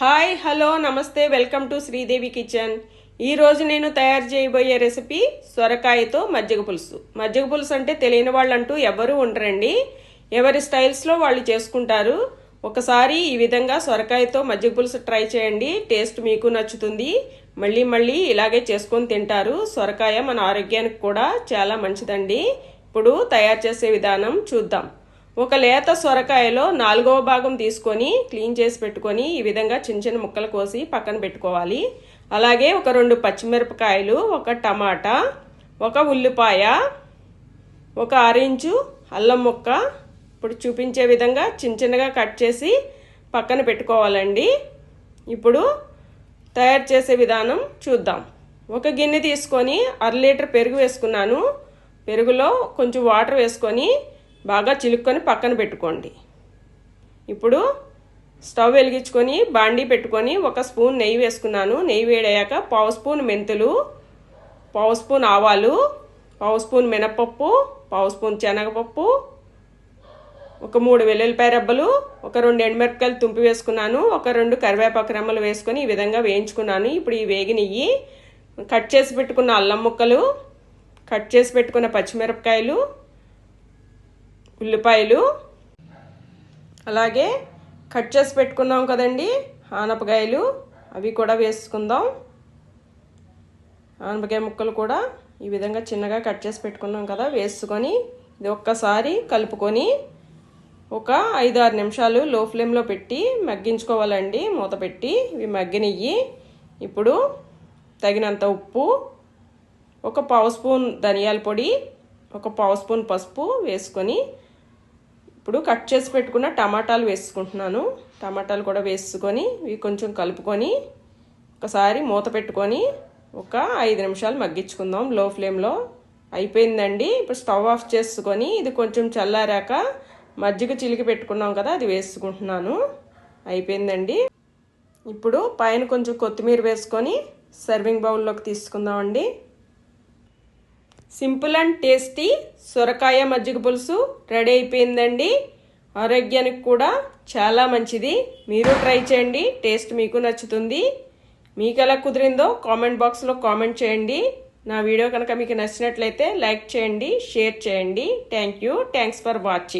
Hi hello నమస్తే welcome to Sridevi kitchen. ఈరోజు నేను తయారు చేయబోయే రెసిపీ సొరకాయతో మజ్జిగ పులుసు. మజ్జిగ పులుసు అంటే తెలియని వాళ్ళంటూ ఎవరు ఉండరండి. ఎవరి స్టైల్స్లో వాళ్ళు చేసుకుంటారు. ఒకసారి ఈ విధంగా సొరకాయతో మజ్జిగ పులుసు ట్రై చేయండి. టేస్ట్ మీకు నచ్చుతుంది. మళ్ళీ మళ్ళీ ఇలాగే చేసుకొని తింటారు. సొరకాయ మన ఆరోగ్యానికి కూడా చాలా మంచిదండి. ఇప్పుడు తయారు చేసే విధానం చూద్దాం. ఒక లేత సొరకాయలో 4వ భాగం తీసుకొని క్లీన్ చేసి పెట్టుకొని ఈ విధంగా చిన్న చిన్న ముక్కలు కోసి పక్కన పెట్టుకోవాలి. అలాగే ఒక 2 పచ్చిమిరపకాయలు, ఒక టమాటా, ఒక ఉల్లిపాయ, ఒక 1/2 ఇంచు అల్లం ముక్క ఇప్పుడు చూపించే విధంగా చిన్న చిన్నగా కట్ చేసి పక్కన పెట్టుకోవాలండి. ఇప్పుడు తయారు చేసే విధానం చూద్దాం. ఒక గిన్నె తీసుకొని 1/2 లీటర్ పెరుగు వేసుకున్నాను. పెరుగులో కొంచెం వాటర్ వేసుకొని బాగా చిలుక్కొని పక్కన పెట్టుకోండి. ఇప్పుడు స్టవ్ వెలిగించుకొని బాండీ పెట్టుకొని 1 స్పూన్ నెయ్యి వేసుకున్నాను. నెయ్యి వేడయ్యాక 1/2 స్పూన్ మెంతులు, 1/2 స్పూన్ ఆవాలు, 1/2 స్పూన్ మినపప్పు, 1/2 స్పూన్ శనగపప్పు, ఒక 3 వెల్లుల్లిపాయ రెబ్బలు, ఒక 2 ఎండుమిరపకాయలు తుంపి వేసుకున్నాను. ఒక 2 కరివేపాకు రెమ్మలు వేసుకొని ఈ విధంగా వేయించుకున్నాను. ఇప్పుడు ఈ వేగినెయ్యి కట్ చేసి పెట్టుకున్న అల్లం ముక్కలు, కట్ చేసి పెట్టుకున్న పచ్చిమిరపకాయలు, ఉల్లిపాయలు, అలాగే కట్ చేసి పెట్టుకున్నాం కదండి ఆనపకాయలు, అవి కూడా వేసుకుందాం. ఆనపకాయ ముక్కలు కూడా ఈ విధంగా చిన్నగా కట్ చేసి పెట్టుకున్నాం కదా, వేసుకొని ఇది ఒక్కసారి కలుపుకొని ఒక 5-6 నిమిషాలు లో ఫ్లేమ్లో పెట్టి మగ్గించుకోవాలండి. మూత పెట్టి ఇవి మగ్గినయ్యి. ఇప్పుడు తగినంత ఉప్పు, ఒక 1/2 స్పూన్ ధనియాల పొడి, ఒక 1/2 స్పూన్ పసుపు వేసుకొని ఇప్పుడు కట్ చేసి పెట్టుకున్న టమాటాలు వేసుకుంటున్నాను. టమాటాలు కూడా వేసుకొని ఇవి కొంచెం కలుపుకొని ఒకసారి మూత పెట్టుకొని ఒక 5 నిమిషాలు మగ్గించుకుందాం లో ఫ్లేమ్లో. అయిపోయిందండి. ఇప్పుడు స్టవ్ ఆఫ్ చేసుకొని ఇది కొంచెం చల్లారాక మజ్జిగ చిలికి పెట్టుకున్నాం కదా, అది వేసుకుంటున్నాను. అయిపోయిందండి. ఇప్పుడు పైన కొంచెం కొత్తిమీర వేసుకొని సర్వింగ్ బౌల్లోకి తీసుకుందామండి. సింపుల్ అండ్ టేస్టీ సొరకాయ మజ్జిగ పులుసు రెడీ అయిపోయిందండి. ఆరోగ్యానికి కూడా చాలా మంచిది. మీరు ట్రై చేయండి. టేస్ట్ మీకు నచ్చుతుంది. మీకు ఎలా కుదిరిందో కామెంట్ బాక్స్లో కామెంట్ చేయండి. నా వీడియో కనుక మీకు నచ్చినట్లయితే లైక్ చేయండి, షేర్ చేయండి. Thanks for watching.